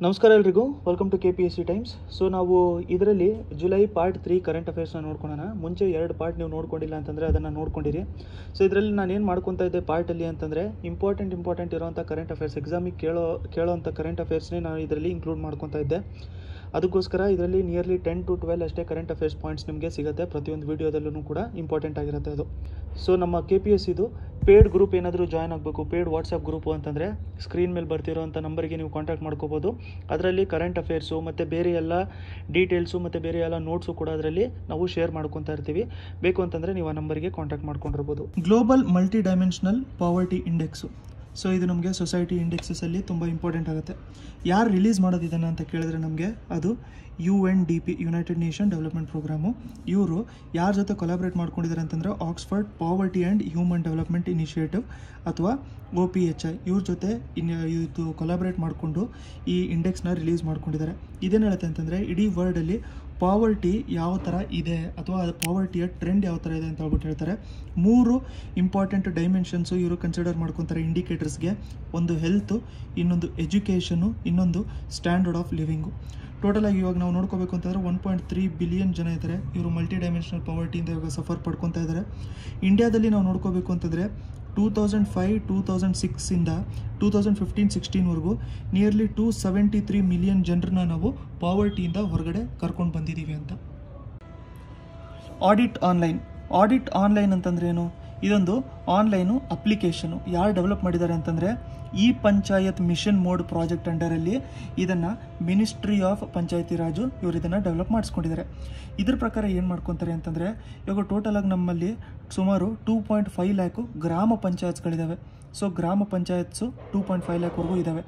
ನಮಸ್ಕಾರ ಎಲ್ರಿಗೂ, welcome to KPSC Times. So ನಾವು ಇದರಲ್ಲಿ ಜುಲೈ ಪಾರ್ಟ್ 3 ಕರೆಂಟ್ ಅಫೇರ್ಸ್ನ ನೋಡ್ಕೊಳ್ಳೋಣ. ಮುಂಚೆ 2 ಪಾರ್ಟ್ ನೀವು ನೋಡ್ಕೊಂಡಿಲ್ಲ ಅಂತಂದರೆ ಅದನ್ನು ನೋಡ್ಕೊಂಡಿರಿ. ಸೊ ಇದರಲ್ಲಿ ನಾನು ಏನು ಮಾಡ್ಕೊತಾ ಇದ್ದೆ ಪಾರ್ಟಲ್ಲಿ ಅಂತಂದರೆ ಇಂಪಾರ್ಟೆಂಟ್ ಇರೋವಂಥ ಕರೆಂಟ್ ಅಫೇರ್ಸ್, ಎಕ್ಸಾಮಿಗೆ ಕೇಳೋವಂಥ ಕರೆಂಟ್ ಅಫೇರ್ಸ್ನೇ ನಾನು ಇದರಲ್ಲಿ ಇನ್ಕ್ಲೂಡ್ ಮಾಡ್ಕೊತಾ ಇದ್ದೆ. ಅದಕ್ಕೋಸ್ಕರ ಇದರಲ್ಲಿ ನಿಯರ್ಲಿ 10 to 12 ಅಷ್ಟೇ ಕರೆಂಟ್ ಅಫೇರ್ಸ್ ಪಾಯಿಂಟ್ಸ್ ನಿಮಗೆ ಸಿಗುತ್ತೆ. ಪ್ರತಿಯೊಂದು ವೀಡಿಯೋದಲ್ಲೂ ಕೂಡ ಇಂಪಾರ್ಟೆಂಟ್ ಆಗಿರುತ್ತೆ ಅದು. ಸೊ ನಮ್ಮ KPSCದು ಪೇಯ್ಡ್ ಗ್ರೂಪ್ ಏನಾದರೂ ಜಾಯ್ನ್ ಆಗಬೇಕು, ಪೇಯ್ಡ್ ವಾಟ್ಸಪ್ ಗ್ರೂಪು ಅಂತಂದರೆ ಸ್ಕ್ರೀನ್ ಮೇಲೆ ಬರ್ತಿರೋಂಥ ನಂಬರಿಗೆ ನೀವು ಕಾಂಟ್ಯಾಕ್ಟ್ ಮಾಡ್ಕೋಬೋದು. ಅದರಲ್ಲಿ ಕರೆಂಟ್ ಅಫೇರ್ಸು ಮತ್ತು ಬೇರೆ ಎಲ್ಲ ಡೀಟೇಲ್ಸು ಮತ್ತು ಬೇರೆ ಎಲ್ಲ ನೋಟ್ಸು ಕೂಡ ಅದರಲ್ಲಿ ನಾವು ಶೇರ್ ಮಾಡ್ಕೊತಾ ಇರ್ತೀವಿ. ಬೇಕು ಅಂತಂದರೆ ನೀವು ಆ ನಂಬರಿಗೆ ಕಾಂಟ್ಯಾಕ್ಟ್ ಮಾಡ್ಕೊಂಡಿರ್ಬೋದು. Global multi dimensional poverty index, so ಇದು ನಮಗೆ ಸೊಸೈಟಿ ಇಂಡೆಕ್ಸಸಲ್ಲಿ ತುಂಬ ಇಂಪಾರ್ಟೆಂಟ್ ಆಗುತ್ತೆ. ಯಾರು ರಿಲೀಸ್ ಮಾಡೋದು ಇದನ್ನು ಅಂತ ಕೇಳಿದ್ರೆ ನಮಗೆ ಅದು UNDP, United Nation Development Programme. ಇವರು ಯಾರ ಜೊತೆ ಕೊಲಾಬ್ರೇಟ್ ಮಾಡ್ಕೊಂಡಿದ್ದಾರೆ ಅಂತಂದರೆ Oxford Poverty and Human Development Initiative ಅಥವಾ OPHI ಇವ್ರ ಜೊತೆ ಇದು ಕೊಲಾಬ್ರೇಟ್ ಮಾಡಿಕೊಂಡು ಈ ಇಂಡೆಕ್ಸ್ನ ರಿಲೀಸ್ ಮಾಡ್ಕೊಂಡಿದ್ದಾರೆ. ಇದೇನು ಹೇಳುತ್ತೆ ಅಂತಂದರೆ ಇಡೀ ವರ್ಲ್ಡಲ್ಲಿ ಪಾವರ್ಟಿ ಯಾವ ಥರ ಇದೆ ಅಥವಾ ಅದು ಪಾವರ್ಟಿಯ ಟ್ರೆಂಡ್ ಯಾವ ಥರ ಇದೆ ಅಂತ ಹೇಳ್ಬಿಟ್ಟು ಹೇಳ್ತಾರೆ. 3 ಇಂಪಾರ್ಟೆಂಟ್ ಡೈಮೆನ್ಷನ್ಸು ಇವರು ಕನ್ಸಿಡರ್ ಮಾಡ್ಕೊತಾರೆ ಇಂಡಿಕೇಟರ್ಸ್ಗೆ. ಒಂದು ಹೆಲ್ತು, ಇನ್ನೊಂದು ಎಜುಕೇಷನು, ಇನ್ನೊಂದು ಸ್ಟ್ಯಾಂಡರ್ಡ್ ಆಫ್ ಲಿವಿಂಗು. ಟೋಟಲಾಗಿ ಇವಾಗ ನಾವು ನೋಡ್ಕೋಬೇಕು ಅಂತಂದರೆ 1.3 ಬಿಲಿಯನ್ ಜನ ಇದ್ದಾರೆ. ಇವರು ಮಲ್ಟಿ ಡೈಮೆನ್ಷನಲ್ ಪಾವರ್ಟಿಯಿಂದ ಇವಾಗ ಸಫರ್ ಪಡ್ಕೊತಾ ಇದ್ದಾರೆ. ಇಂಡಿಯಾದಲ್ಲಿ ನಾವು ನೋಡ್ಕೋಬೇಕು ಅಂತಂದರೆ 2005-2006ಇಂದ 2015-16ವರೆಗೂ ನಿಯರ್ಲಿ 273 ಮಿಲಿಯನ್ ಜನರನ್ನ ನಾವು ಪಾವರ್ಟಿಯಿಂದ ಹೊರಗಡೆ ಕರ್ಕೊಂಡು ಬಂದಿದ್ದೀವಿ ಅಂತ. ಆಡಿಟ್ ಆನ್ಲೈನ್ ಅಂತಂದ್ರೆ ಏನು? ಇದೊಂದು ಆನ್ಲೈನು ಅಪ್ಲಿಕೇಶನು. ಯಾರು ಡೆವಲಪ್ ಮಾಡಿದ್ದಾರೆ ಅಂತಂದರೆ ಈ ಪಂಚಾಯತ್ ಮಿಷನ್ ಮೋಡ್ ಪ್ರಾಜೆಕ್ಟ್ ಅಂಡರಲ್ಲಿ ಇದನ್ನು ಮಿನಿಸ್ಟ್ರಿ ಆಫ್ ಪಂಚಾಯತಿ ರಾಜು ಇವರು ಇದನ್ನು ಡೆವಲಪ್ ಮಾಡಿಸ್ಕೊಂಡಿದ್ದಾರೆ. ಇದ್ರ ಪ್ರಕಾರ ಏನು ಮಾಡ್ಕೊತಾರೆ ಅಂತಂದರೆ ಇವಾಗ ಟೋಟಲಾಗಿ ನಮ್ಮಲ್ಲಿ ಸುಮಾರು 2.5 ಲ್ಯಾಕು ಗ್ರಾಮ ಪಂಚಾಯತ್ಗಳಿದ್ದಾವೆ. ಸೊ ಗ್ರಾಮ ಪಂಚಾಯತ್ಸು 2.5 ಲ್ಯಾಕ್ವರೆಗೂ ಇದ್ದಾವೆ.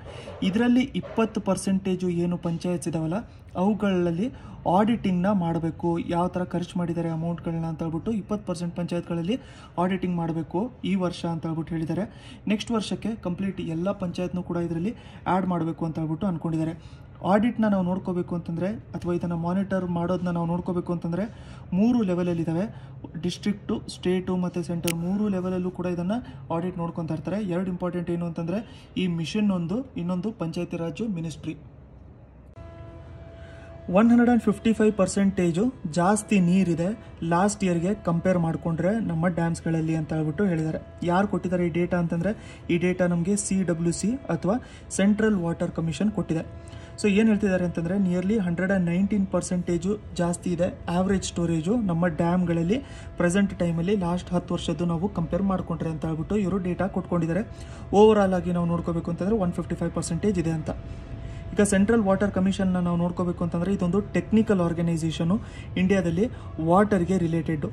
ಇದರಲ್ಲಿ 20% ಏನು ಪಂಚಾಯತ್ಸ್ ಇದ್ದಾವಲ್ಲ ಅವುಗಳಲ್ಲಿ ಆಡಿಟಿಂಗ್ನ ಮಾಡಬೇಕು. ಯಾವ ಥರ ಖರ್ಚು ಮಾಡಿದ್ದಾರೆ ಅಮೌಂಟ್ಗಳನ್ನ ಅಂತ ಹೇಳ್ಬಿಟ್ಟು 20% ಪಂಚಾಯತ್ಗಳಲ್ಲಿ ಆಡಿಟಿಂಗ್ ಮಾಡಬೇಕು ಈ ವರ್ಷ ಅಂತ ಹೇಳ್ಬಿಟ್ಟು ಹೇಳಿದ್ದಾರೆ. ನೆಕ್ಸ್ಟ್ ವರ್ಷಕ್ಕೆ ಕಂಪ್ಲೀಟ್ ಎಲ್ಲ ಪಂಚಾಯತ್ನೂ ಕೂಡ ಇದರಲ್ಲಿ ಆ್ಯಡ್ ಮಾಡಬೇಕು ಅಂತ ಹೇಳ್ಬಿಟ್ಟು ಅಂದ್ಕೊಂಡಿದ್ದಾರೆ. ಆಡಿಟ್ನ ನಾವು ನೋಡ್ಕೋಬೇಕು ಅಂತಂದರೆ ಅಥವಾ ಇದನ್ನು ಮಾನಿಟರ್ ಮಾಡೋದನ್ನ ನಾವು ನೋಡ್ಕೋಬೇಕು ಅಂತಂದರೆ 3 ಲೆವೆಲಲ್ಲಿದ್ದಾವೆ. ಡಿಸ್ಟ್ರಿಕ್ಟು, ಸ್ಟೇಟು ಮತ್ತು ಸೆಂಟರ್ 3 ಲೆವೆಲಲ್ಲೂ ಕೂಡ ಇದನ್ನು ಆಡಿಟ್ ನೋಡ್ಕೊತಾ ಇರ್ತಾರೆ. 2 ಇಂಪಾರ್ಟೆಂಟ್ ಏನು ಅಂತಂದರೆ ಈ ಮಿಷನ್ ಇನ್ನೊಂದು ಪಂಚಾಯತಿ ರಾಜು ಮಿನಿಸ್ಟ್ರಿ. 155% ಜಾಸ್ತಿ ನೀರಿದೆ ಲಾಸ್ಟ್ ಇಯರ್ಗೆ ಕಂಪೇರ್ ಮಾಡಿಕೊಂಡ್ರೆ ನಮ್ಮ ಡ್ಯಾಮ್ಸ್ಗಳಲ್ಲಿ ಅಂತ ಹೇಳ್ಬಿಟ್ಟು ಹೇಳಿದ್ದಾರೆ. ಯಾರು ಕೊಟ್ಟಿದ್ದಾರೆ ಈ ಡೇಟಾ ಅಂತಂದರೆ ಈ ಡೇಟಾ ನಮಗೆ CWC ಅಥವಾ ಸೆಂಟ್ರಲ್ ವಾಟರ್ ಕಮಿಷನ್ ಕೊಟ್ಟಿದೆ. ಸೊ ಏನು ಹೇಳ್ತಿದ್ದಾರೆ ಅಂತಂದರೆ ನಿಯರ್ಲಿ 119% ಜಾಸ್ತಿ ಇದೆ ಆವ್ರೇಜ್ ಸ್ಟೋರೇಜು ನಮ್ಮ ಡ್ಯಾಮ್ಗಳಲ್ಲಿ ಪ್ರೆಸೆಂಟ್ ಟೈಮಲ್ಲಿ ಲಾಸ್ಟ್ 10 ವರ್ಷದ್ದು ನಾವು ಕಂಪೇರ್ ಮಾಡಿಕೊಂಡ್ರೆ ಅಂತ ಹೇಳ್ಬಿಟ್ಟು ಇವರು ಡೇಟಾ ಕೊಟ್ಕೊಂಡಿದ್ದಾರೆ. ಓವರ್ ಆಲ್ ಆಗಿ ನಾವು ನೋಡ್ಕೋಬೇಕು ಅಂತಂದರೆ 155% ಇದೆ ಅಂತ. ಈಗ ಸೆಂಟ್ರಲ್ ವಾಟರ್ ಕಮಿಷನ್ನ ನಾವು ನೋಡ್ಕೋಬೇಕು ಅಂತಂದರೆ ಇದೊಂದು ಟೆಕ್ನಿಕಲ್ ಆರ್ಗನೈಸೇಷನು ಇಂಡಿಯಾದಲ್ಲಿ ವಾಟರ್ಗೆ related.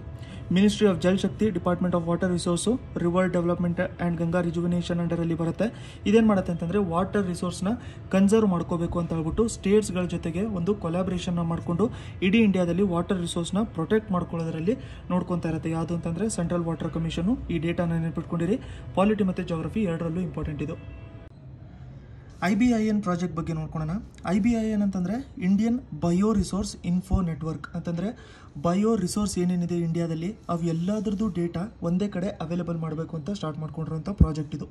Ministry of Jal Shakti, department of water resource, river development and Ganga rejuvenation ಅಂಡರಲ್ಲಿ ಬರುತ್ತೆ. ಇದೇನು ಮಾಡುತ್ತೆ ಅಂತಂದರೆ ವಾಟರ್ ರಿಸೋರ್ಸ್ನ ಕನ್ಸರ್ವ್ ಮಾಡ್ಕೋಬೇಕು ಅಂತ ಹೇಳ್ಬಿಟ್ಟು ಸ್ಟೇಟ್ಸ್ಗಳ ಜೊತೆಗೆ ಒಂದು ಕೊಲಾಬ್ರೇಷನ್ನ ಮಾಡಿಕೊಂಡು ಇಡೀ ಇಂಡಿಯಾದಲ್ಲಿ ವಾಟರ್ ರಿಸೋರ್ಸ್ನ ಪ್ರೊಟೆಕ್ಟ್ ಮಾಡ್ಕೊಳ್ಳೋದ್ರಲ್ಲಿ ನೋಡ್ಕೊತಾ ಇರುತ್ತೆ. ಯಾವುದು ಅಂತಂದರೆ ಸೆಂಟ್ರಲ್ ವಾಟರ್ ಕಮಿಷನು. ಈ ಡೇಟಾನ ನೆನಪಿಟ್ಕೊಂಡಿರಿ. ಪಾಲಿಟಿ ಮತ್ತು ಜಾಗ್ರಫಿ ಎರಡರಲ್ಲೂ ಇಂಪಾರ್ಟೆಂಟ್ ಇದು. IBIN ಪ್ರಾಜೆಕ್ಟ್ ಬಗ್ಗೆ ನೋಡ್ಕೊಳ್ಳೋಣ. IBIN ಅಂತಂದರೆ Indian bio resource info network ಅಂತಂದರೆ ಬಯೋ ರಿಸೋರ್ಸ್ ಏನೇನಿದೆ ಇಂಡಿಯಾದಲ್ಲಿ ಅವು ಎಲ್ಲದರದ್ದು ಡೇಟಾ ಒಂದೇ ಕಡೆ ಅವೈಲೇಬಲ್ ಮಾಡಬೇಕು ಅಂತ ಸ್ಟಾರ್ಟ್ ಮಾಡ್ಕೊಂಡಿರೋಂಥ ಪ್ರಾಜೆಕ್ಟ್ ಇದು.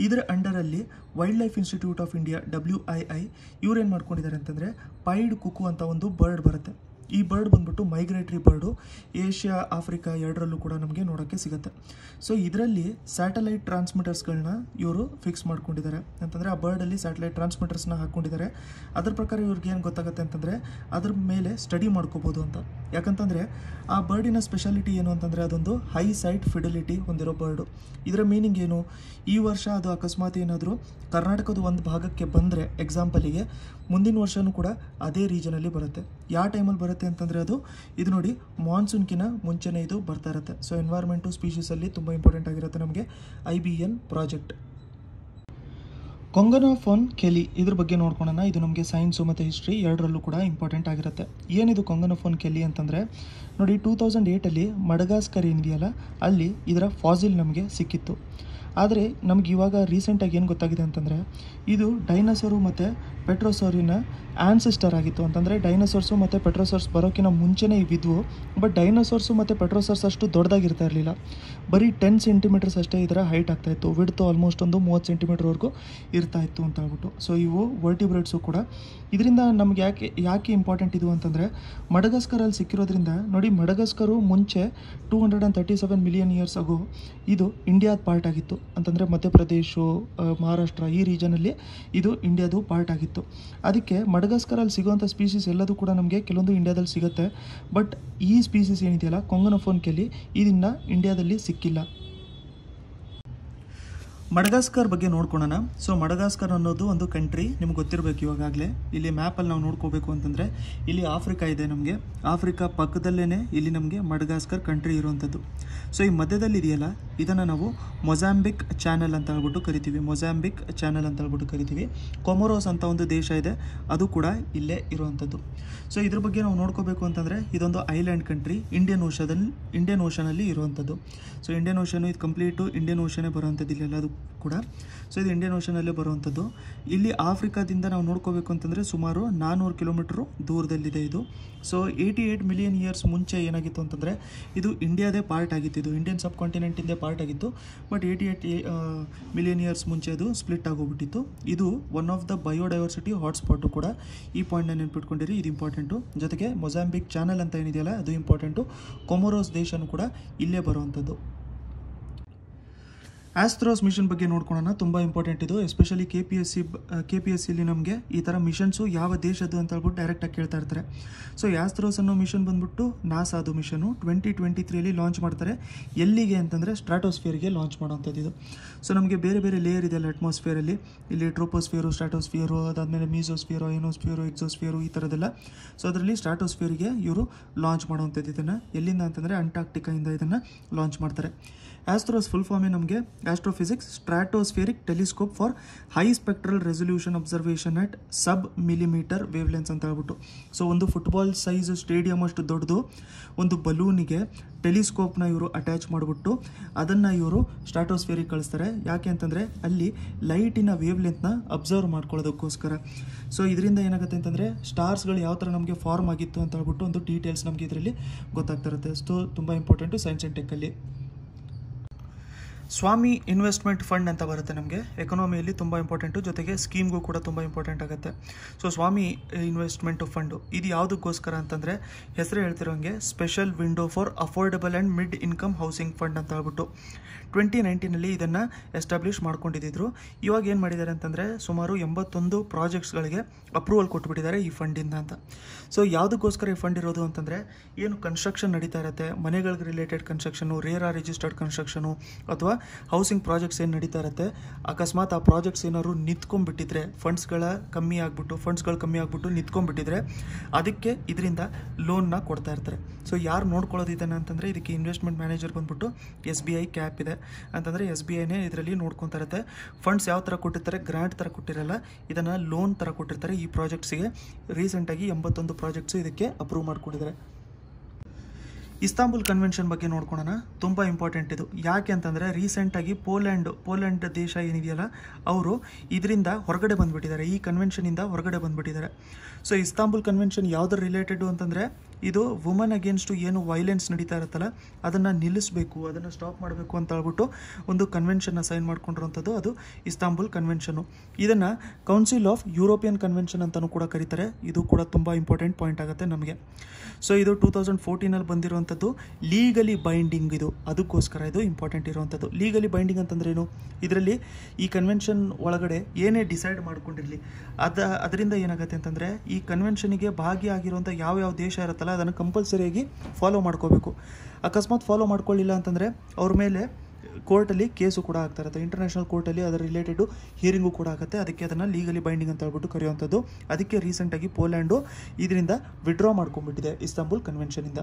ಇದರ ಅಂಡರಲ್ಲಿ wildlife institute of India WII ಇವರೇನು ಮಾಡ್ಕೊಂಡಿದ್ದಾರೆ ಅಂತಂದರೆ ಪೈಡ್ ಕುಕು ಅಂತ ಒಂದು ಬರ್ಡ್ ಬರುತ್ತೆ. ಈ ಬರ್ಡ್ ಬಂದ್ಬಿಟ್ಟು ಮೈಗ್ರೇಟರಿ ಬರ್ಡು. ಏಷ್ಯಾ, ಆಫ್ರಿಕಾ ಎರಡರಲ್ಲೂ ಕೂಡ ನಮಗೆ ನೋಡೋಕ್ಕೆ ಸಿಗುತ್ತೆ. ಸೊ ಇದರಲ್ಲಿ ಸ್ಯಾಟಲೈಟ್ ಟ್ರಾನ್ಸ್ಮಿಟರ್ಸ್ಗಳನ್ನ ಇವರು ಫಿಕ್ಸ್ ಮಾಡ್ಕೊಂಡಿದ್ದಾರೆ. ಅಂತಂದರೆ ಆ ಬರ್ಡಲ್ಲಿ ಸ್ಯಾಟಲೈಟ್ ಟ್ರಾನ್ಸ್ಮಿಟರ್ಸ್ನ ಹಾಕ್ಕೊಂಡಿದ್ದಾರೆ. ಅದ್ರ ಪ್ರಕಾರ ಇವ್ರಿಗೆ ಏನು ಗೊತ್ತಾಗುತ್ತೆ ಅಂತಂದರೆ ಅದ್ರ ಮೇಲೆ ಸ್ಟಡಿ ಮಾಡ್ಕೋಬೋದು ಅಂತ. ಯಾಕಂತಂದರೆ ಆ ಬರ್ಡಿನ ಸ್ಪೆಷಾಲಿಟಿ ಏನು ಅಂತಂದರೆ ಅದೊಂದು ಹೈ ಸೈಟ್ ಫಿಡಿಲಿಟಿ ಹೊಂದಿರೋ ಬರ್ಡು. ಇದರ ಮೀನಿಂಗ್ ಏನು? ಈ ವರ್ಷ ಅದು ಅಕಸ್ಮಾತ್ ಏನಾದರೂ ಕರ್ನಾಟಕದ ಒಂದು ಭಾಗಕ್ಕೆ ಬಂದರೆ ಎಕ್ಸಾಂಪಲಿಗೆ ಮುಂದಿನ ವರ್ಷವೂ ಕೂಡ ಅದೇ ರೀಜನಲ್ಲಿ ಬರುತ್ತೆ. ಯಾವ ಟೈಮಲ್ಲಿ ಬರುತ್ತೆ ಅಂತಂದರೆ ಇದು ನೋಡಿ ಮಾನ್ಸೂನ್ಕಿನ ಮುಂಚೆನೇ ಇದು ಬರ್ತಾ ಇರುತ್ತೆ. ಸೊ ಎನ್ವೈರ್ಮೆಂಟು ಸ್ಪೀಷೀಸಲ್ಲಿ ತುಂಬ ಇಂಪಾರ್ಟೆಂಟ್ ಆಗಿರುತ್ತೆ ನಮಗೆ IBN ಪ್ರಾಜೆಕ್ಟ್. ಕೊಂಗನಫಾನ್ ಕೆಲಿ ಇದ್ರ ಬಗ್ಗೆ ನೋಡ್ಕೊಳ್ಳೋಣ. ಇದು ನಮಗೆ ಸೈನ್ಸು ಮತ್ತು ಹಿಸ್ಟ್ರಿ ಎರಡರಲ್ಲೂ ಕೂಡ ಇಂಪಾರ್ಟೆಂಟ್ ಆಗಿರುತ್ತೆ. ಏನಿದು ಕೊಂಗನಫಾನ್ ಕೆಲಿ ಅಂತಂದರೆ ನೋಡಿ 2008ಅಲ್ಲಿ ಮಡಗಾಸ್ಕರ್ ಇದೆಯಲ್ಲ ಅಲ್ಲಿ ಇದರ ಫಾಸಿಲ್ ನಮಗೆ ಸಿಕ್ಕಿತ್ತು. ಆದರೆ ನಮ್ಗೆ ಇವಾಗ ರೀಸೆಂಟಾಗಿ ಏನು ಗೊತ್ತಾಗಿದೆ ಅಂತಂದರೆ ಇದು ಡೈನೋಸರು ಮತ್ತು ಪೆಟ್ರೋಸಾರಿನ ಆನ್ಸಿಸ್ಟರ್ ಆಗಿತ್ತು. ಅಂತಂದರೆ ಡೈನೋಸಾರ್ಸು ಮತ್ತು ಪೆಟ್ರೋಸಾರ್ಸ್ ಬರೋಕ್ಕಿಂತ ಮುಂಚೆನೇ ಇವಿದ್ವು. ಬಟ್ ಡೈನೋಸಾರ್ಸು ಮತ್ತು ಪೆಟ್ರೋಸಾರ್ಸ್ ಅಷ್ಟು ದೊಡ್ಡದಾಗಿರ್ತಾ ಇರಲಿಲ್ಲ. ಬರೀ 10 ಸೆಂಟಿಮೀಟರ್ಸ್ ಅಷ್ಟೇ ಇದರ ಹೈಟ್ ಆಗ್ತಾಯಿತ್ತು. ವಿಡ್ತು ಆಲ್ಮೋಸ್ಟ್ ಒಂದು 30 ಸೆಂಟಿಮೀಟರ್ವರೆಗೂ ಇರ್ತಾಯಿತ್ತು ಅಂತ ಹೇಳ್ಬಿಟ್ಟು. ಸೊ ಇವು ವರ್ಟಿಬ್ರೇಟ್ಸು ಕೂಡ. ಇದರಿಂದ ನಮ್ಗೆ ಯಾಕೆ ಇಂಪಾರ್ಟೆಂಟ್ ಇದು ಅಂತಂದರೆ, ಮಡಗಾಸ್ಕರಲ್ಲಿ ಸಿಕ್ಕಿರೋದ್ರಿಂದ ನೋಡಿ, ಮಡಗಾಸ್ಕರು ಮುಂಚೆ 237 ಮಿಲಿಯನ್ ಇಯರ್ಸ್ ಆಗೋ ಇದು ಇಂಡಿಯಾದ ಪಾರ್ಟ್ ಆಗಿತ್ತು. ಅಂತಂದರೆ ಮಧ್ಯಪ್ರದೇಶ, ಮಹಾರಾಷ್ಟ್ರ ಈ ರೀಜನಲ್ಲಿ ಇದು ಇಂಡಿಯಾದು ಪಾರ್ಟ್ ಆಗಿತ್ತು. ಅದಕ್ಕೆ ಮಡಗಾಸ್ಕರಲ್ಲಿ ಸಿಗೋವಂಥ ಸ್ಪೀಸೀಸ್ ಎಲ್ಲದೂ ಕೂಡ ನಮಗೆ ಕೆಲವೊಂದು ಇಂಡಿಯಾದಲ್ಲಿ ಸಿಗುತ್ತೆ. ಬಟ್ ಈ ಸ್ಪೀಸೀಸ್ ಏನಿದೆಯಲ್ಲ ಕೊಂಗನಫೋನ್ ಕೆಲಿ, ಇದನ್ನು ಇಂಡಿಯಾದಲ್ಲಿ ಸಿಕ್ಕಿಲ್ಲ. ಮಡಗಾಸ್ಕರ್ ಬಗ್ಗೆ ನೋಡ್ಕೊಳ್ಳೋಣ. ಸೊ ಮಡಗಾಸ್ಕರ್ ಅನ್ನೋದು ಒಂದು ಕಂಟ್ರಿ, ನಿಮ್ಗೆ ಗೊತ್ತಿರಬೇಕು ಇವಾಗಲೇ. ಇಲ್ಲಿ ಮ್ಯಾಪಲ್ಲಿ ನಾವು ನೋಡ್ಕೋಬೇಕು ಅಂತಂದರೆ ಇಲ್ಲಿ ಆಫ್ರಿಕಾ ಇದೆ. ನಮಗೆ ಆಫ್ರಿಕಾ ಪಕ್ಕದಲ್ಲೇ ಇಲ್ಲಿ ನಮಗೆ ಮಡಗಾಸ್ಕರ್ ಕಂಟ್ರಿ ಇರುವಂಥದ್ದು. ಸೊ ಈ ಮಧ್ಯದಲ್ಲಿ ಇದೆಯಲ್ಲ, ಇದನ್ನು ನಾವು ಮೊಜಾಂಬಿಕ್ ಚಾನಲ್ ಅಂತ ಹೇಳ್ಬಿಟ್ಟು ಕರಿತೀವಿ. ಮೊಜಾಂಬಿಕ್ ಚಾನಲ್ ಅಂತ ಹೇಳ್ಬಿಟ್ಟು ಕರಿತೀವಿ. ಕೊಮೊರೋಸ್ ಅಂತ ಒಂದು ದೇಶ ಇದೆ, ಅದು ಕೂಡ ಇಲ್ಲೇ ಇರುವಂಥದ್ದು. ಸೊ ಇದ್ರ ಬಗ್ಗೆ ನಾವು ನೋಡ್ಕೋಬೇಕು ಅಂತಂದರೆ ಇದೊಂದು ಐಲ್ಯಾಂಡ್ ಕಂಟ್ರಿ, ಇಂಡಿಯನ್ ಓಷನಲ್ಲಿ ಇರುವಂಥದ್ದು. ಸೊ ಇಂಡಿಯನ್ ಓಷನು ಇದು ಕಂಪ್ಲೀಟು ಇಂಡಿಯನ್ ಓಷನೇ ಬರುವಂಥದ್ದು ಇಲ್ಲೆಲ್ಲ ಅದು ಕೂಡ. ಸೊ ಇದು ಇಂಡಿಯನ್ ಓಷನಲ್ಲೇ ಬರುವಂಥದ್ದು. ಇಲ್ಲಿ ಆಫ್ರಿಕಾದಿಂದ ನಾವು ನೋಡ್ಕೋಬೇಕು ಅಂತಂದರೆ ಸುಮಾರು 400 ಕಿಲೋಮೀಟ್ರು ದೂರದಲ್ಲಿದೆ ಇದು. ಸೊ 88 ಮಿಲಿಯನ್ ಇಯರ್ಸ್ ಮುಂಚೆ ಏನಾಗಿತ್ತು ಅಂತಂದರೆ ಇದು ಇಂಡಿಯಾದೇ ಪಾರ್ಟ್ ಆಗಿತ್ತು. ಇದು ಇಂಡಿಯನ್ ಸಬ್ ಕಾಂಟಿನೆಂಟಿಂದೇ ಪಾರ್ಟ್ ಆಗಿತ್ತು. ಬಟ್ 88 ಮಿಲಿಯನ್ ಇಯರ್ಸ್ ಮುಂಚೆ ಅದು ಸ್ಪ್ಲಿಟ್ ಆಗೋಗ್ಬಿಟ್ಟಿತ್ತು. ಇದು one of the biodiversity hotspot ಕೂಡ. ಈ ಪಾಯಿಂಟ್ನ ನೆನ್ಪಿಟ್ಕೊಂಡಿರಿ, ಇದು ಇಂಪಾರ್ಟೆಂಟು. ಜೊತೆಗೆ ಮೊಜಾಂಬಿಕ್ ಚಾನಲ್ ಅಂತ ಏನಿದೆಯಲ್ಲ ಅದು ಇಂಪಾರ್ಟೆಂಟು. ಕೊಮೊರೋಸ್ ದೇಶನೂ ಕೂಡ ಇಲ್ಲೇ ಬರುವಂಥದ್ದು. ಆಸ್ಟ್ರೋಸ್ ಮಿಷನ್ ಬಗ್ಗೆ ನೋಡ್ಕೊಳ್ಳೋಣ. ತುಂಬ ಇಂಪಾರ್ಟೆಂಟ್ ಇದು. ಎಸ್ಪೆಷಲಿ KPSCಲಿ ನಮಗೆ ಈ ಥರ ಮಿಷನ್ಸು ಯಾವ ದೇಶದ್ದು ಅಂತ ಹೇಳ್ಬಿಟ್ಟು ಡೈರೆಕ್ಟಾಗಿ ಕೇಳ್ತಾ ಇರ್ತಾರೆ. ಸೊ ಆಸ್ಟ್ರೋಸ್ ಅನ್ನೋ ಮಿಷನ್ ಬಂದ್ಬಿಟ್ಟು ನಾಸಾದು ಮಿಷನು 2023ಲಿ ಲಾಂಚ್ ಮಾಡ್ತಾರೆ. ಎಲ್ಲಿಗೆ ಅಂತಂದರೆ ಸ್ಟ್ರಾಟೋಸ್ಫಿಯರ್ಗೆ ಲಾಂಚ್ ಮಾಡೋವಂಥದ್ದು ಇದು. ಸೊ ನಮಗೆ ಬೇರೆ ಬೇರೆ ಲೇಯರ್ ಇದೆಯಲ್ಲ ಅಟ್ಮಾಸ್ಫಿಯರಲ್ಲಿ, ಇಲ್ಲಿ ಟ್ರೋಪೋಸ್ಫಿಯರು, ಸ್ಟ್ರಾಟೋಸ್ಫಿಯರು, ಅದಾದಮೇಲೆ ಮೀಸೋಸ್ಫಿಯರು, ಐನೋಸ್ಫಿಯರು, ಎಕ್ಸೋಸ್ಫಿಯರು ಈ ಥರದ್ದೆಲ್ಲ. ಸೊ ಅದರಲ್ಲಿ ಸ್ಟ್ರಾಟೋಸ್ಫಿಯರ್ಗೆ ಇವರು ಲಾಂಚ್ ಮಾಡೋವಂಥದ್ದು. ಇದನ್ನು ಎಲ್ಲಿಂದ ಅಂತಂದರೆ ಅಂಟಾರ್ಕ್ಟಿಕಾಯಿಂದ ಇದನ್ನು ಲಾಂಚ್ ಮಾಡ್ತಾರೆ. ಆಸ್ಟ್ರೋಸ್ ಫುಲ್ ಫಾರ್ಮೇ ನಮಗೆ astrophysics stratospheric telescope for high spectral resolution observation at sub millimetre wavelengths ಅಂತ ಹೇಳ್ಬಿಟ್ಟು. ಸೊ ಒಂದು ಫುಟ್ಬಾಲ್ ಸೈಜ್ ಸ್ಟೇಡಿಯಂ ಅಷ್ಟು ದೊಡ್ಡದು ಒಂದು ಬಲೂನಿಗೆ ಟೆಲಿಸ್ಕೋಪ್ನ ಇವರು ಅಟ್ಯಾಚ್ ಮಾಡಿಬಿಟ್ಟು ಅದನ್ನು ಇವರು ಸ್ಟ್ರಾಟೋಸ್ಫಿಯರಿಗೆ ಕಳಿಸ್ತಾರೆ. ಯಾಕೆ ಅಂತಂದರೆ ಅಲ್ಲಿ ಲೈಟಿನ ವೇವ್ಲೆಂತ್ನ ಅಬ್ಸರ್ವ್ ಮಾಡ್ಕೊಳ್ಳೋದಕ್ಕೋಸ್ಕರ. ಸೊ ಇದರಿಂದ ಏನಾಗುತ್ತೆ ಅಂತಂದರೆ ಸ್ಟಾರ್ಸ್ಗಳು ಯಾವ ಥರ ನಮಗೆ ಫಾರ್ಮ್ ಆಗಿತ್ತು ಅಂತ ಹೇಳ್ಬಿಟ್ಟು ಒಂದು ಡೀಟೇಲ್ಸ್ ನಮಗೆ ಇದರಲ್ಲಿ ಗೊತ್ತಾಗ್ತಾ ಇರುತ್ತೆ. ಸೊ ತುಂಬ ಇಂಪಾರ್ಟೆಂಟು ಸೈನ್ಸ್ ಆ್ಯಂಡ್ ಟೆಕ್ಕಲ್ಲಿ. ಸ್ವಾಮಿ ಇನ್ವೆಸ್ಟ್ಮೆಂಟ್ ಫಂಡ್ ಅಂತ ಬರುತ್ತೆ ನಮಗೆ ಎಕನಾಮಿಯಲ್ಲಿ, ತುಂಬ ಇಂಪಾರ್ಟೆಂಟು. ಜೊತೆಗೆ ಸ್ಕೀಮ್ಗೂ ಕೂಡ ತುಂಬ ಇಂಪಾರ್ಟೆಂಟ್ ಆಗುತ್ತೆ. ಸೊ ಸ್ವಾಮಿ ಇನ್ವೆಸ್ಟ್ಮೆಂಟ್ ಫಂಡು ಇದು ಯಾವುದಕ್ಕೋಸ್ಕರ ಅಂತಂದರೆ ಹೆಸರು ಹೇಳ್ತಿರೋಂಗೆ special window for affordable and mid income housing fund ಅಂತ ಹೇಳ್ಬಿಟ್ಟು 2019ನಲ್ಲಿ ಇದನ್ನು ಎಸ್ಟಾಬ್ಲಿಷ್ ಮಾಡ್ಕೊಂಡಿದ್ದರು. ಇವಾಗ ಏನು ಮಾಡಿದ್ದಾರೆ ಅಂತಂದರೆ ಸುಮಾರು 81 ಪ್ರಾಜೆಕ್ಟ್ಸ್ಗಳಿಗೆ ಅಪ್ರೂವಲ್ ಕೊಟ್ಬಿಟ್ಟಿದ್ದಾರೆ ಈ ಫಂಡಿಂದ ಅಂತ. ಸೊ ಯಾವುದಕ್ಕೋಸ್ಕರ ಈ ಫಂಡ್ ಇರೋದು ಅಂತಂದರೆ, ಏನು ಕನ್ಸ್ಟ್ರಕ್ಷನ್ ನಡೀತಾ ಇರುತ್ತೆ, ಮನೆಗಳಿಗೆ related construction, RERA registered construction ಅಥವಾ ಹೌಸಿಂಗ್ ಪ್ರಾಜೆಕ್ಟ್ಸ್ ಏನು ನಡೀತಾ ಇರುತ್ತೆ, ಅಕಸ್ಮಾತ್ ಆ ಪ್ರಾಜೆಕ್ಟ್ಸ್ ಏನಾದ್ರು ನಿಂತ್ಕೊಂಡ್ಬಿಟ್ಟಿದ್ರೆ, ಫಂಡ್ಸ್ಗಳು ಕಮ್ಮಿ ಆಗಿಬಿಟ್ಟು ನಿಂತ್ಕೊಂಡ್ಬಿಟ್ಟಿದ್ರೆ ಅದಕ್ಕೆ ಇದರಿಂದ ಲೋನ್ನ ಕೊಡ್ತಾ ಇರ್ತಾರೆ. ಸೊ ಯಾರು ನೋಡ್ಕೊಳ್ಳೋದು ಇದನ್ನು ಅಂತಂದರೆ ಇದಕ್ಕೆ ಇನ್ವೆಸ್ಟ್ಮೆಂಟ್ ಮ್ಯಾನೇಜರ್ ಬಂದ್ಬಿಟ್ಟು SBI ಕ್ಯಾಪ್ ಇದೆ ಅಂತಂದರೆ SBIನೇ ಇದರಲ್ಲಿ ನೋಡ್ಕೊತಾ ಇರುತ್ತೆ. ಫಂಡ್ಸ್ ಯಾವ ಥರ ಕೊಟ್ಟಿರ್ತಾರೆ, ಗ್ರಾಂಟ್ ಥರ ಕೊಟ್ಟಿರಲ್ಲ, ಇದನ್ನು ಲೋನ್ ಥರ ಕೊಟ್ಟಿರ್ತಾರೆ. ಈ ಪ್ರಾಜೆಕ್ಟ್ಸಿಗೆ ರೀಸೆಂಟಾಗಿ 81 ಪ್ರಾಜೆಕ್ಟ್ಸು ಇದಕ್ಕೆ ಅಪ್ರೂವ್ ಮಾಡ್ಕೊಂಡಿದ್ದಾರೆ. ಇಸ್ತಾಂಬುಲ್ ಕನ್ವೆನ್ಷನ್ ಬಗ್ಗೆ ನೋಡ್ಕೊಳ್ಳೋಣ. ತುಂಬ ಇಂಪಾರ್ಟೆಂಟ್ ಇದು. ಯಾಕೆ ಅಂತಂದರೆ ರೀಸೆಂಟಾಗಿ ಪೋಲೆಂಡ್ ದೇಶ ಏನಿದೆಯಲ್ಲ ಅವರು ಇದರಿಂದ ಹೊರಗಡೆ ಬಂದುಬಿಟ್ಟಿದ್ದಾರೆ, ಈ ಕನ್ವೆನ್ಷನಿಂದ ಹೊರಗಡೆ ಬಂದುಬಿಟ್ಟಿದ್ದಾರೆ. ಸೊ ಇಸ್ತಾಂಬುಲ್ ಕನ್ವೆನ್ಷನ್ ಯಾವುದ್ರ ರಿಲೇಟೆಡು ಅಂತಂದರೆ ಇದು ವುಮನ್ ಅಗೇನ್ಸ್ಟು ಏನು ವೈಲೆನ್ಸ್ ನಡೀತಾ ಇರುತ್ತಲ್ಲ ಅದನ್ನು ನಿಲ್ಲಿಸಬೇಕು, ಅದನ್ನು ಸ್ಟಾಪ್ ಮಾಡಬೇಕು ಅಂತ ಹೇಳ್ಬಿಟ್ಟು ಒಂದು ಕನ್ವೆನ್ಷನ್ನ ಸೈನ್ ಮಾಡ್ಕೊಂಡಿರುವಂಥದ್ದು ಅದು ಇಸ್ತಾಂಬುಲ್ ಕನ್ವೆನ್ಷನು. ಇದನ್ನು ಕೌನ್ಸಿಲ್ ಆಫ್ ಯುರೋಪಿಯನ್ ಕನ್ವೆನ್ಷನ್ ಅಂತಲೂ ಕೂಡ ಕರೀತಾರೆ. ಇದು ಕೂಡ ತುಂಬ ಇಂಪಾರ್ಟೆಂಟ್ ಪಾಯಿಂಟ್ ಆಗುತ್ತೆ ನಮಗೆ. ಸೊ ಇದು 2014ನಲ್ಲಿ ಬಂದಿರುವಂಥದ್ದು. ಲೀಗಲಿ ಬೈಂಡಿಂಗ್ ಇದು, ಅದಕ್ಕೋಸ್ಕರ ಇದು ಇಂಪಾರ್ಟೆಂಟ್ ಇರುವಂಥದ್ದು. ಲೀಗಲಿ ಬೈಂಡಿಂಗ್ ಅಂತಂದ್ರೆ ಏನು, ಇದರಲ್ಲಿ ಈ ಕನ್ವೆನ್ಷನ್ ಒಳಗಡೆ ಏನೇ ಡಿಸೈಡ್ ಮಾಡ್ಕೊಂಡಿರಲಿ ಅದರಿಂದ ಏನಾಗುತ್ತೆ ಅಂತಂದರೆ ಈ ಕನ್ವೆನ್ಷನಿಗೆ ಭಾಗಿಯಾಗಿರುವಂಥ ಯಾವ ದೇಶ ಇರುತ್ತಲ್ಲ ಅದನ್ನು ಕಂಪಲ್ಸರಿಯಾಗಿ ಫಾಲೋ ಮಾಡ್ಕೋಬೇಕು. ಅಕಸ್ಮಾತ್ ಫಾಲೋ ಮಾಡ್ಕೊಳ್ಳಿಲ್ಲ ಅಂತಂದರೆ ಅವ್ರ ಮೇಲೆ ಕೋರ್ಟಲ್ಲಿ ಕೇಸು ಕೂಡ ಆಗ್ತಾ ಇರುತ್ತೆ, ಇಂಟರ್ನ್ಯಾಷನಲ್ ಕೋರ್ಟಲ್ಲಿ ಅದರ ರಿಲೇಟೆಡು ಹಿಯರಿಂಗು ಕೂಡ ಆಗುತ್ತೆ. ಅದಕ್ಕೆ ಅದನ್ನು ಲೀಗಲಿ ಬೈಂಡಿಂಗ್ ಅಂತ ಹೇಳ್ಬಿಟ್ಟು ಕರೆಯುವಂಥದ್ದು. ಅದಕ್ಕೆ ರೀಸೆಂಟಾಗಿ ಪೋಲ್ಯಾಂಡು ಇದರಿಂದ ವಿಡ್ರಾ ಮಾಡ್ಕೊಂಡ್ಬಿಟ್ಟಿದೆ ಇಸ್ತಾಂಬುಲ್ ಕನ್ವೆನ್ಷನಿಂದ.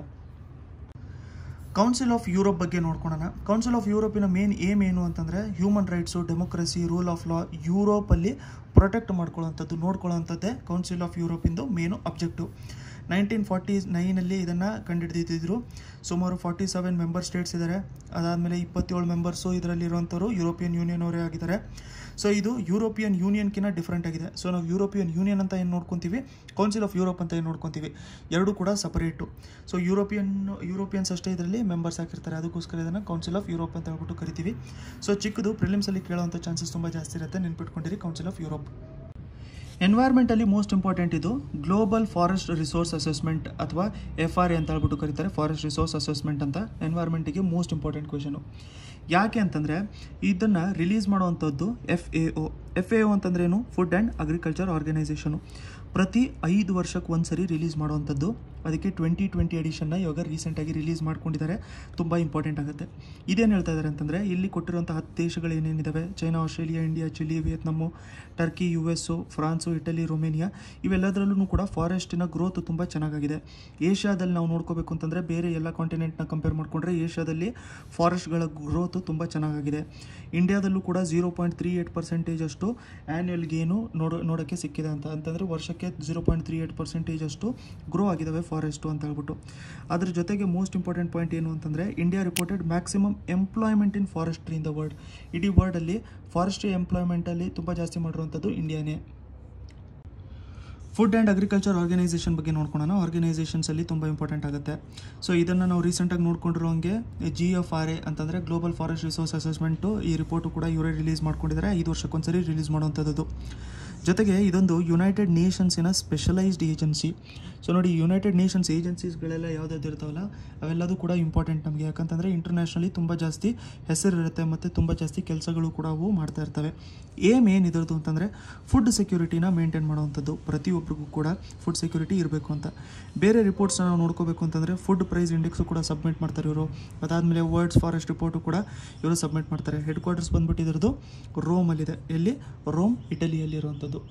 ಕೌನ್ಸಿಲ್ ಆಫ್ ಯುರೋಪ್ ಬಗ್ಗೆ ನೋಡ್ಕೊಳ್ಳೋಣ. ಕೌನ್ಸಿಲ್ ಆಫ್ ಯುರೋಪಿನ ಮೇನ್ ಏಮ್ ಏನು ಅಂತಂದರೆ human rights, democracy, rule of law ಯುರೋಪಲ್ಲಿ ಪ್ರೊಟೆಕ್ಟ್ ನೋಡ್ಕೊಳ್ಳೋಂಥದ್ದೇ ಕೌನ್ಸಿಲ್ ಆಫ್ ಯುರೋಪಿಂದು ಮೇನು ಅಬ್ಜೆಕ್ಟಿವ್. 1949 ಇದನ್ನು ಕಂಡುಹಿಡಿದಿದ್ರು. ಸುಮಾರು 47 ಮೆಂಬರ್ ಸ್ಟೇಟ್ಸ್ ಇದ್ದಾರೆ. ಅದಾದಮೇಲೆ 27 ಮೆಂಬರ್ಸು ಇದರಲ್ಲಿರುವಂಥವ್ರು ಯುರೋಪಿಯನ್ ಯೂನಿಯನ್ ಅವರೇ ಆಗಿದ್ದಾರೆ. ಸೊ ಇದು ಯುರೋಪಿಯನ್ ಯೂನಿಯನ್ಕಿಂತ ಡಿಫ್ರೆಂಟ್ ಆಗಿದೆ. ಸೊ ನಾವು ಯುರೋಪಿಯನ್ ಯೂನಿಯನ್ ಅಂತ ಏನು ನೋಡ್ಕೊತೀವಿ, ಕೌನ್ಸಿಲ್ ಆಫ್ ಯುರೋಪ್ ಅಂತ ಏನು ನೋಡ್ಕೊತೀವಿ, ಎರಡೂ ಕೂಡ ಸಪರೇಟು. ಸೊ ಯುರೋಪಿಯನ್ಸ್ ಅಷ್ಟೇ ಇದರಲ್ಲಿ ಮೆಂಬರ್ಸ್ ಆಗಿರ್ತಾರೆ, ಅದಕ್ಕೋಸ್ಕರ ಇದನ್ನು ಕೌನ್ಸಿಲ್ ಆಫ್ ಯುರೋಪ್ ಅಂತ ಹೇಳ್ಬಿಟ್ಟು ಕರಿತೀವಿ. ಸೊ ಚಿಕ್ಕದು ಪ್ರಿಲಿಮ್ಸಲ್ಲಿ ಕೇಳೋವಂಥ ಚಾನ್ಸಸ್ ತುಂಬ ಜಾಸ್ತಿ ಇರುತ್ತೆ, ನೆನ್ಪಿಟ್ಕೊಂಡಿರಿ ಕೌನ್ಸಿಲ್ ಆಫ್ ಯುರೋಪ್. ಎನ್ವೈರ್ಮೆಂಟಲ್ಲಿ ಮೋಸ್ಟ್ ಇಂಪಾರ್ಟೆಂಟ್ ಇದು ಗ್ಲೋಬಲ್ ಫಾರೆಸ್ಟ್ ರಿಸೋರ್ಸ್ ಅಸೆಸ್ಮೆಂಟ್ ಅಥವಾ FRA ಅಂತ ಹೇಳ್ಬಿಟ್ಟು ಕರೀತಾರೆ, ಫಾರೆಸ್ಟ್ ರಿಸೋರ್ಸ್ ಅಸೆಸ್ಮೆಂಟ್ ಅಂತ. ಎನ್ವೈರ್ಮೆಂಟಿಗೆ ಮೋಸ್ಟ್ ಇಂಪಾರ್ಟೆಂಟ್ ಕ್ವೆಶನು. ಯಾಕೆ ಅಂತಂದರೆ ಇದನ್ನು ರಿಲೀಸ್ ಮಾಡುವಂಥದ್ದು FAO ಅಂತಂದ್ರೆ ಏನು, ಫುಡ್ ಆ್ಯಂಡ್ ಅಗ್ರಿಕಲ್ಚರ್ ಆರ್ಗನೈಸೇಷನು. ಪ್ರತಿ 5 ವರ್ಷಕ್ಕೆ ಒಂದು ಸರಿ ರಿಲೀಸ್ ಮಾಡುವಂಥದ್ದು. ಅದಕ್ಕೆ 2020 ಎಡಿಷನ್ನ ಇವಾಗ ರೀಸೆಂಟಾಗಿ ರಿಲೀಸ್ ಮಾಡ್ಕೊಂಡಿದ್ದಾರೆ, ತುಂಬ ಇಂಪಾರ್ಟೆಂಟ್ ಆಗುತ್ತೆ. ಇದೇನು ಹೇಳ್ತಾ ಇದ್ದಾರೆ ಅಂತಂದರೆ ಇಲ್ಲಿ ಕೊಟ್ಟಿರುವಂಥ 10 ದೇಶಗಳು ಏನೇನಿದ್ದಾವೆ, China, Australia, India, Chile, Vietnam, Turkey, US, France, Italy, Romania, ಇವೆಲ್ಲದರಲ್ಲೂ ಕೂಡ ಫಾರೆಸ್ಟಿನ ಗ್ರೋತ್ ತುಂಬ ಚೆನ್ನಾಗಿದೆ. ಏಷ್ಯಾದಲ್ಲಿ ನಾವು ನೋಡ್ಕೋಬೇಕು ಅಂತಂದರೆ ಬೇರೆ ಎಲ್ಲ ಕಾಂಟಿನೆಂಟ್ನ ಕಂಪೇರ್ ಮಾಡಿಕೊಂಡ್ರೆ ಏಷ್ಯಾದಲ್ಲಿ ಫಾರೆಸ್ಟ್ಗಳ ಗ್ರೋತು ತುಂಬ ಚೆನ್ನಾಗಿದೆ. ಇಂಡಿಯಾದಲ್ಲೂ ಕೂಡ 0.38% ಅಷ್ಟು ಆ್ಯನ್ಯಲ್ ಗೇನು ನೋಡೋಕ್ಕೆ ಸಿಕ್ಕಿದೆ ಅಂತಂದರೆ ವರ್ಷಕ್ಕೆ 0.38% ಅಷ್ಟು ಗ್ರೋ ಆಗಿದ್ದಾವೆ ಫಾರೆಸ್ಟು ಅಂತ ಹೇಳ್ಬಿಟ್ಟು. ಅದ್ರ ಜೊತೆಗೆ ಮೋಸ್ಟ್ ಇಂಪಾರ್ಟೆಂಟ್ ಪಾಯಿಂಟ್ ಏನು ಅಂತಂದರೆ India reported maximum employment in forestry in the world. ಇಡೀ ವರ್ಲ್ಡಲ್ಲಿ ಫಾರೆಸ್ಟ್ರಿ ಎಂಪ್ಲಾಯ್ಮೆಂಟಲ್ಲಿ ತುಂಬ ಜಾಸ್ತಿ ಮಾಡಿರುವಂಥದ್ದು ಇಂಡಿಯಾನೇ. ಫುಡ್ ಆ್ಯಂಡ್ ಅಗ್ರಿಕಲ್ಚರ್ ಆರ್ಗನೈಸೇಷನ್ ಬಗ್ಗೆ ನೋಡ್ಕೊಳ್ಳೋಣ. ಆರ್ಗನೈಸೇಷನ್ಸಲ್ಲಿ ತುಂಬ ಇಂಪಾರ್ಟೆಂಟ್ ಆಗುತ್ತೆ. ಸೊ ಇದನ್ನು ನಾವು ರೀಸೆಂಟಾಗಿ ನೋಡ್ಕೊಂಡಿರೋ ಹಂಗೆ GFRA ಅಂತಂದರೆ ಗ್ಲೋಬಲ್ ಫಾರೆಸ್ಟ್ ರಿಸೋರ್ಸ್ ಅಸೆಸ್ಮೆಂಟು, ಈ ರಿಪೋರ್ಟು ಕೂಡ ಇವರೇ ರಿಲೀಸ್ ಮಾಡ್ಕೊಂಡಿದ್ದಾರೆ. 5 ವರ್ಷಕ್ಕೊಂದ್ಸರಿ ರಿಲೀಸ್ ಮಾಡುವಂಥದ್ದು. ಜೊತೆಗೆ ಇದೊಂದು ಯುನೈಟೆಡ್ ನೇಷನ್ಸಿನ ಸ್ಪೆಷಲೈಸ್ಡ್ ಏಜೆನ್ಸಿ. ಸೊ ನೋಡಿ, ಯುನೈಟೆಡ್ ನೇಷನ್ಸ್ ಏಜೆನ್ಸೀಸ್ಗಳೆಲ್ಲ ಯಾವುದಾದ್ರು ಇರ್ತಾವಲ್ಲ ಅವೆಲ್ಲದೂ ಕೂಡ ಇಂಪಾರ್ಟೆಂಟ್ ನಮಗೆ. ಯಾಕಂತಂದರೆ ಇಂಟರ್ನ್ಯಾಷನಲಿ ತುಂಬ ಜಾಸ್ತಿ ಹೆಸರಿರುತ್ತೆ ಮತ್ತು ತುಂಬ ಜಾಸ್ತಿ ಕೆಲಸಗಳು ಕೂಡ ಅವು ಮಾಡ್ತಾ ಇರ್ತವೆ. ಏನ್ ಇದರದು ಅಂತಂದರೆ ಫುಡ್ ಸೆಕ್ಯೂರಿಟಿನ ಮೇಂಟೈನ್ ಮಾಡುವಂಥದ್ದು. ಪ್ರತಿಯೊಬ್ಬರಿಗೂ ಕೂಡ ಫುಡ್ ಸೆಕ್ಯೂರಿಟಿ ಇರಬೇಕು ಅಂತ. ಬೇರೆ ರಿಪೋರ್ಟ್ಸ್ನ ನಾವು ನೋಡ್ಕೋಬೇಕು ಅಂತಂದರೆ ಫುಡ್ ಪ್ರೈಸ್ ಇಂಡೆಕ್ಸು ಕೂಡ ಸಬ್ಮಿಟ್ ಮಾಡ್ತಾರೆ ಇವರು. ಅದಾದಮೇಲೆ ವರ್ಲ್ಡ್ಸ್ ಫಾರೆಸ್ಟ್ ರಿಪೋರ್ಟು ಕೂಡ ಇವರು ಸಬ್ಮಿಟ್ ಮಾಡ್ತಾರೆ. ಹೆಡ್ ಕ್ವಾರ್ಟರ್ಸ್ ಬಂದ್ಬಿಟ್ಟು ಇದರದು ರೋಮಲ್ಲಿದೆ. ಎಲ್ಲಿ? ರೋಮ್, ಇಟಲಿಯಲ್ಲಿ ಇರುವಂಥದ್ದು.